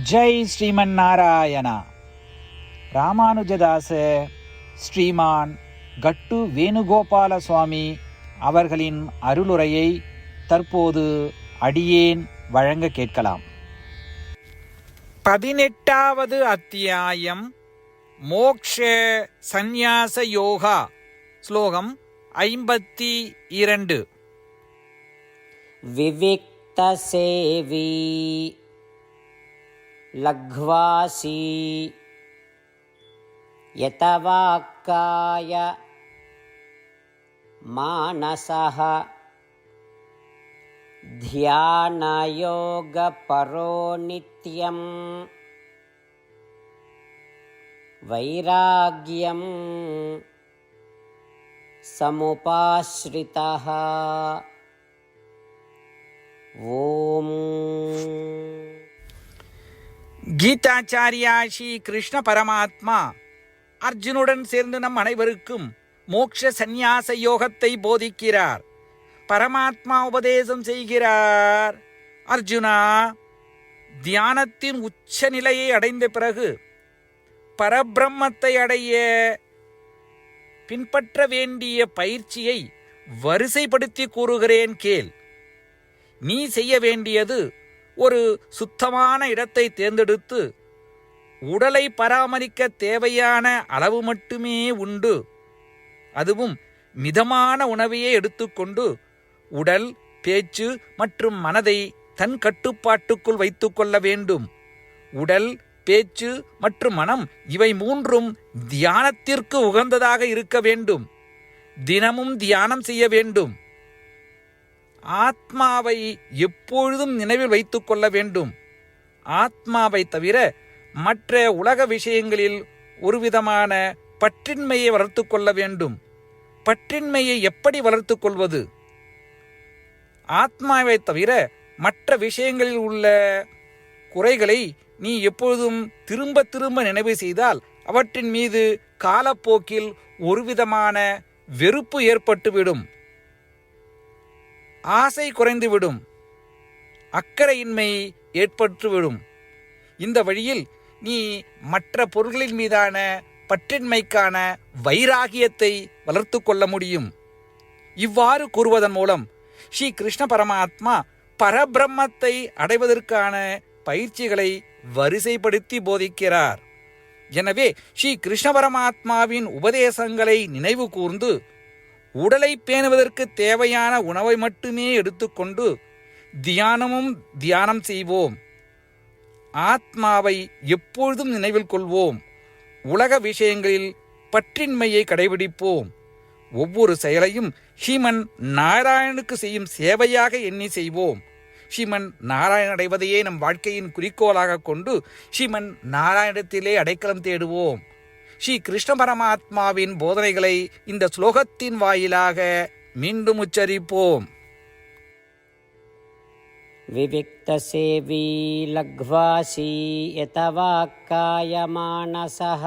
ஜெய் ஸ்ரீமன் நாராயணா. ராமானுஜதாச ஸ்ரீமான் கட்டு வேணுகோபால சுவாமி அவர்களின் அருளுரையை தற்போது அடியேன் வழங்க கேட்கலாம். 18வது அத்தியாயம் மோக்ஷ சந்நியாச யோகா. ஸ்லோகம் 52. விவிக்த சேவி லக்வாசி யதவாக்காய மானசஹ தியானயோக பரோ நித்யம் வைராக்யம் சமுபாஸ்ரிதஹ. ஓம். கீதாச்சாரியா ஸ்ரீ கிருஷ்ண பரமாத்மா அர்ஜுனுடன் சேர்ந்து நம் அனைவருக்கும் மோக்ஷ சந்நியாச யோகத்தை போதிக்கிறார். பரமாத்மா உபதேசம் செய்கிறார். அர்ஜுனா, தியானத்தின் உச்ச நிலையை அடைந்த பிறகு பரபிரம்மத்தை அடைய பின்பற்ற வேண்டிய பயிற்சியை வரிசைப்படுத்தி கூறுகிறேன் கேள். நீ செய்ய வேண்டியது ஒரு சுத்தமான இடத்தை தேர்ந்தெடுத்து உடலை பராமரிக்க தேவையான அளவு மட்டுமே உண்டு. அதுவும் மிதமான உணவையே எடுத்துக்கொண்டு உடல், பேச்சு மற்றும் மனதை தன் கட்டுப்பாட்டுக்குள் வைத்துக் கொள்ள வேண்டும். உடல், பேச்சு மற்றும் மனம் இவை மூன்றும் தியானத்திற்கு உகந்ததாக இருக்க வேண்டும். தினமும் தியானம் செய்ய வேண்டும். ஆத்மாவை எப்பொழுதும் நினைவில் வைத்துக் கொள்ள வேண்டும். ஆத்மாவை தவிர மற்ற உலக விஷயங்களில் ஒருவிதமான பற்றின்மையை வளர்த்து கொள்ள வேண்டும். பற்றின்மையை எப்படி வளர்த்து கொள்வது? ஆத்மாவை தவிர மற்ற விஷயங்களில் உள்ள குறைகளை நீ எப்பொழுதும் திரும்ப திரும்ப நினைவு செய்தால் அவற்றின் மீது காலப்போக்கில் ஒருவிதமான வெறுப்பு ஏற்பட்டுவிடும். ஆசை குறைந்துவிடும். அக்கறையின்மை ஏற்பட்டுவிடும். இந்த வழியில் நீ மற்ற பொருள்களின் மீதான பற்றின்மைக்கான வைராகியத்தை வளர்த்து கொள்ள முடியும். இவ்வாறு கூறுவதன் மூலம் ஸ்ரீ கிருஷ்ண பரமாத்மா பரபிரம்மத்தை அடைவதற்கான பயிற்சிகளை வரிசைப்படுத்தி போதிக்கிறார். எனவே ஸ்ரீ கிருஷ்ண பரமாத்மாவின் உபதேசங்களை நினைவு கூர்ந்து உடலை பேணுவதற்கு தேவையான உணவை மட்டுமே எடுத்துக்கொண்டு தியானம் செய்வோம். ஆத்மாவை எப்பொழுதும் நினைவில் கொள்வோம். உலக விஷயங்களில் பற்றின்மையை கடைபிடிப்போம். ஒவ்வொரு செயலையும் ஸ்ரீமன் நாராயணனுக்கு செய்யும் சேவையாக எண்ணி செய்வோம். ஸ்ரீமன் நாராயணன் அடைவதையே நம் வாழ்க்கையின் குறிக்கோளாக கொண்டு ஸ்ரீமன் நாராயணத்திலே அடைக்கலம் தேடுவோம். ஸ்ரீ கிருஷ்ண பரமாத்மாவின் போதனைகளை இந்த ஸ்லோகத்தின் வாயிலாக மீண்டும் உச்சரிப்போம். விவிக்த சேவி லக்வாசி யதவாக்காய மானசஹ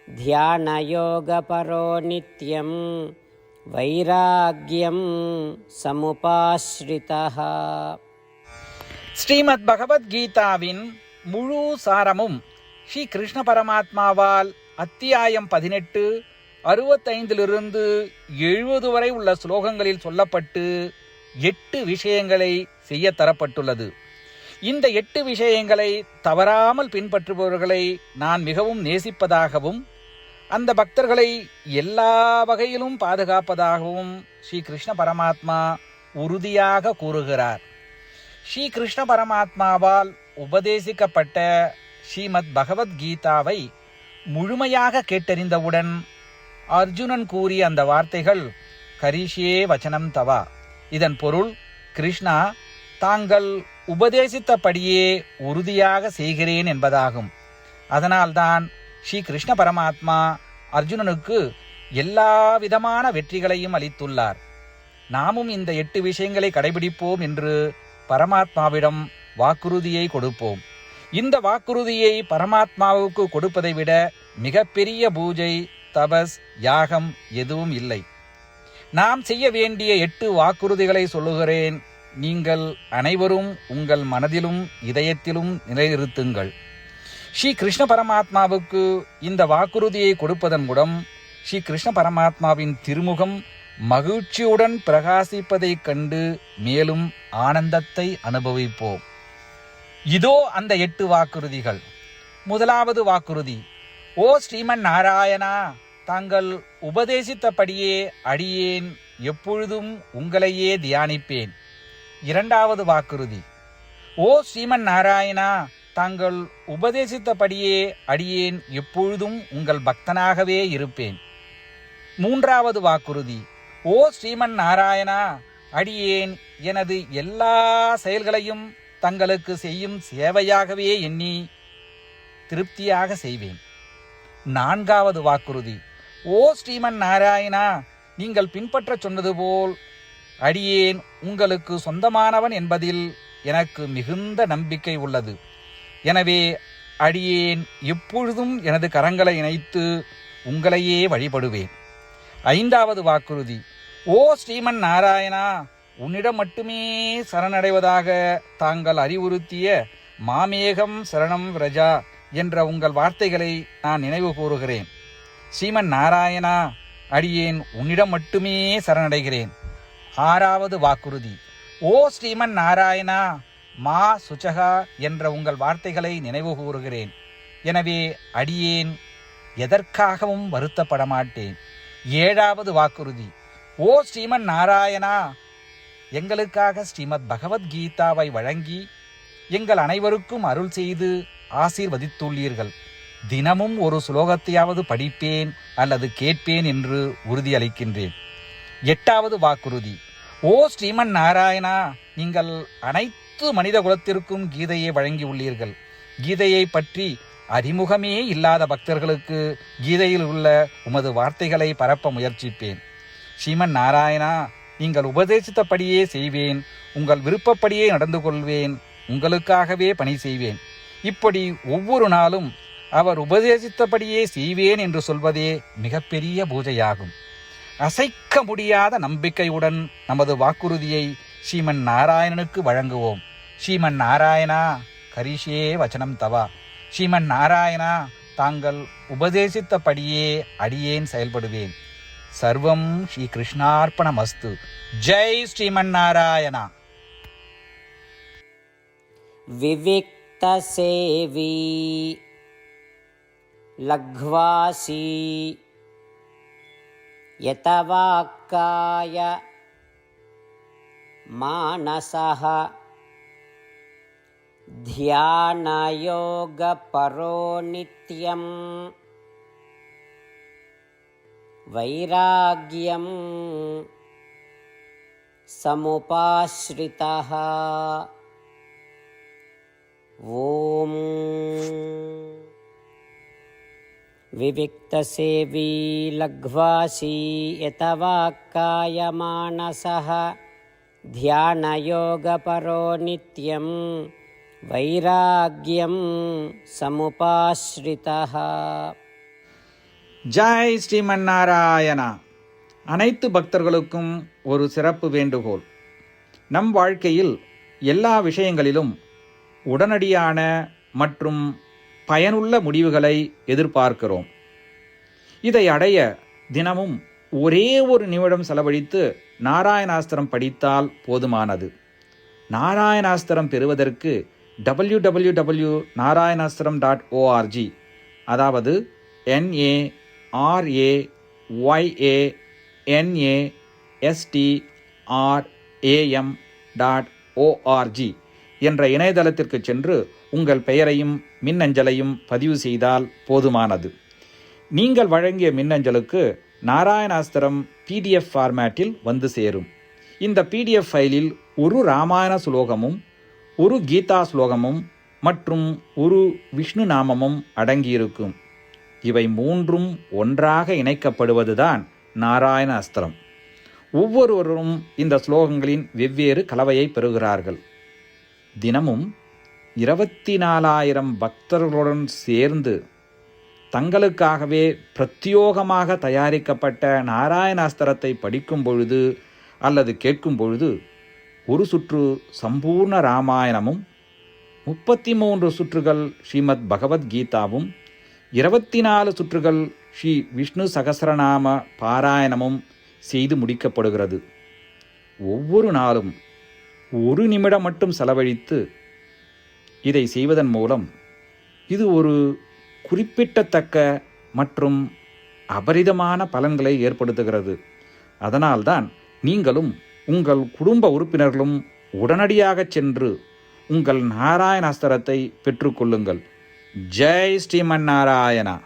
தியானயோக பரோ நித்யம் வைராக்யம் சமுபாஸ்ரிதஹ. ஸ்ரீமத் பகவத்கீதாவின் முழு சாரமும் ஸ்ரீ கிருஷ்ண பரமாத்மாவால் அத்தியாயம் 18, 65 70 வரை உள்ள ஸ்லோகங்களில் சொல்லப்பட்டு 8 விஷயங்களை செய்ய தரப்பட்டுள்ளது. இந்த 8 விஷயங்களை தவறாமல் பின்பற்றுபவர்களை நான் மிகவும் நேசிப்பதாகவும் அந்த பக்தர்களை எல்லா வகையிலும் பாதுகாப்பதாகவும் ஸ்ரீ கிருஷ்ண பரமாத்மா உறுதியாக கூறுகிறார். ஸ்ரீ கிருஷ்ண பரமாத்மாவால் உபதேசிக்கப்பட்ட ஸ்ரீமத் பகவத்கீதாவை முழுமையாக கேட்டறிந்தவுடன் அர்ஜுனன் கூறிய அந்த வார்த்தைகள் கரிஷ்யே வச்சனம் தவா. இதன் பொருள், கிருஷ்ணா, தாங்கள் உபதேசித்தபடியே உறுதியாக செய்கிறேன் என்பதாகும். அதனால்தான் ஸ்ரீ கிருஷ்ண பரமாத்மா அர்ஜுனனுக்கு எல்லா விதமான வெற்றிகளையும் அளித்துள்ளார். நாமும் இந்த 8 விஷயங்களை கடைபிடிப்போம் என்று பரமாத்மாவிடம் வாக்குறுதியை கொடுப்போம். இந்த வாக்குறுதியை பரமாத்மாவுக்கு கொடுப்பதை விட மிகப்பெரிய பூஜை, தபஸ், யாகம் எதுவும் இல்லை. நாம் செய்ய வேண்டிய 8 வாக்குறுதிகளை சொல்லுகிறேன். நீங்கள் அனைவரும் உங்கள் மனதிலும் இதயத்திலும் நிலைநிறுத்துங்கள். ஸ்ரீ கிருஷ்ண பரமாத்மாவுக்கு இந்த வாக்குறுதியை கொடுப்பதன் மூலம் ஸ்ரீ கிருஷ்ண பரமாத்மாவின் திருமுகம் மகிழ்ச்சியுடன் பிரகாசிப்பதைக் கண்டு மேலும் ஆனந்தத்தை அனுபவிப்போம். இதோ அந்த 8 வாக்குறுதிகள். முதலாவது வாக்குறுதி: ஓ ஸ்ரீமன் நாராயணா, தாங்கள் உபதேசித்தபடியே அடியேன் எப்பொழுதும் உங்களையே தியானிப்பேன். இரண்டாவது வாக்குறுதி: ஓ ஸ்ரீமன் நாராயணா, தாங்கள் உபதேசித்தபடியே அடியேன் எப்பொழுதும் உங்கள் பக்தனாகவே இருப்பேன். மூன்றாவது வாக்குறுதி: ஓ ஸ்ரீமன் நாராயணா, அடியேன் எனது எல்லா செயல்களையும் தங்களுக்கு செய்யும் சேவையாகவே எண்ணி திருப்தியாக செய்வேன். நான்காவது வாக்குறுதி: ஓ ஸ்ரீமன் நாராயணா, நீங்கள் பின்பற்ற சொன்னது போல் அடியேன் உங்களுக்கு சொந்தமானவன் என்பதில் எனக்கு மிகுந்த நம்பிக்கை உள்ளது. எனவே அடியேன் எப்பொழுதும் எனது கரங்களை இணைத்து உங்களையே வழிபடுவேன். ஐந்தாவது வாக்குறுதி: ஓ ஸ்ரீமன் நாராயணா, உன்னிடம் மட்டுமே சரணடைவதாக தாங்கள் அறிவுறுத்திய மாமேகம் சரணம் விரஜா என்ற உங்கள் வார்த்தைகளை நான் நினைவு கூறுகிறேன். ஸ்ரீமன் நாராயணா, அடியேன் உன்னிடம் மட்டுமே சரணடைகிறேன். ஆறாவது வாக்குறுதி: ஓ ஸ்ரீமன் நாராயணா, மா சுச்சகா என்ற உங்கள் வார்த்தைகளை நினைவு கூறுகிறேன். எனவே அடியேன் எதற்காகவும் வருத்தப்பட மாட்டேன். ஏழாவது வாக்குறுதி: ஓ ஸ்ரீமன் நாராயணா, எங்களுக்காக ஸ்ரீமத் பகவத்கீதாவை வழங்கி எங்கள் அனைவருக்கும் அருள் செய்து ஆசீர்வதித்துள்ளீர்கள். தினமும் ஒரு ஸ்லோகத்தையாவது படிப்பேன் அல்லது கேட்பேன் என்று உறுதியளிக்கின்றேன். எட்டாவது வாக்குறுதி: ஓ ஸ்ரீமன் நாராயணா, நீங்கள் அனைத்து மனித குலத்திற்கும் கீதையை வழங்கியுள்ளீர்கள். கீதையை பற்றி அறிமுகமே இல்லாத பக்தர்களுக்கு கீதையில் உள்ள உமது வார்த்தைகளை பரப்ப முயற்சிப்பேன். ஸ்ரீமன் நாராயணா, நீங்கள் உபதேசித்தபடியே செய்வேன். உங்கள் விருப்பப்படியே நடந்து கொள்வேன். உங்களுக்காகவே பணி செய்வேன். இப்படி ஒவ்வொரு நாளும் அவர் உபதேசித்தபடியே செய்வேன் என்று சொல்வதே மிகப்பெரிய பூஜையாகும். அசைக்க முடியாத நம்பிக்கையுடன் நமது வாக்குறுதியை ஸ்ரீமன் நாராயணனுக்கு வழங்குவோம். ஸ்ரீமன் நாராயணா, கரிஷே வச்சனம் தவா. ஸ்ரீமன் நாராயணா, தாங்கள் உபதேசித்தபடியே அடியேன் செயல்படுவேன். சர்வம் ஸ்ரீ கிருஷ்ணார்ப்பணமஸ்து. ஜெய் ஸ்ரீமன் நாராயணா. விவிக்தசேவி லக்வாசி யதவாக்காய மானசஹ த்யானயோகபரோ நித்யம் வைராக்யம் சமுபாஸ்ரிதஹ. ஓம் விவிக்தசேவி லக்வாசி யதவாக்காய மானசஹ த்யானயோகபரோ நித்யம் வைராக்யம் சமுபாஸ்ரிதஹ. ஜெய் ஸ்ரீமன் நாராயணா. அனைத்து பக்தர்களுக்கும் ஒரு சிறப்பு வேண்டுகோள். நம் வாழ்க்கையில் எல்லா விஷயங்களிலும் உடனடியான மற்றும் பயனுள்ள முடிவுகளை எதிர்பார்க்கிறோம். இதை அடைய தினமும் ஒரே ஒரு நிமிடம் செலவழித்து நாராயணாஸ்திரம் படித்தால் போதுமானது. நாராயணாஸ்திரம் பெறுவதற்கு www.narayanaastram.org, அதாவது NARAYANASTRAM.org என்ற இணையதளத்திற்கு சென்று உங்கள் பெயரையும் மின்னஞ்சலையும் பதிவு செய்தால் போதுமானது. நீங்கள் வழங்கிய மின்னஞ்சலுக்கு நாராயணாஸ்திரம் PDF ஃபார்மேட்டில் வந்து சேரும். இந்த PDF ஃபைலில் ஒரு ராமாயண சுலோகமும் ஒரு கீதா ஸ்லோகமும் மற்றும் ஒரு விஷ்ணு நாமமும் அடங்கியிருக்கும். இவை மூன்றும் ஒன்றாக இணைக்கப்படுவதுதான் நாராயண அஸ்திரம். ஒவ்வொருவரும் இந்த ஸ்லோகங்களின் வெவ்வேறு கலவையை பெறுகிறார்கள். தினமும் 24,000 பக்தர்களுடன் சேர்ந்து தங்களுக்காகவே பிரத்யோகமாக தயாரிக்கப்பட்ட நாராயணாஸ்திரத்தை படிக்கும் பொழுது அல்லது கேட்கும் பொழுது ஒரு சுற்று சம்பூர்ண ராமாயணமும் 33 சுற்றுகள் ஸ்ரீமத் பகவத்கீதாவும் 24 சுற்றுகள் ஸ்ரீ விஷ்ணு சகஸ்ரநாம பாராயணமும் செய்து முடிக்கப்படுகிறது. ஒவ்வொரு நாளும் 1 நிமிடம் மட்டும் செலவழித்து இதை செய்வதன் மூலம் இது ஒரு குறிப்பிடத்தக்க மற்றும் அபரிதமான பலன்களை ஏற்படுத்துகிறது. அதனால்தான் நீங்களும் உங்கள் குடும்ப உறுப்பினர்களும் உடனடியாக சென்று உங்கள் நாராயண அஸ்திரத்தை பெற்றுக்கொள்ளுங்கள். ஜெய் ஸ்ரீமன் நாராயணா.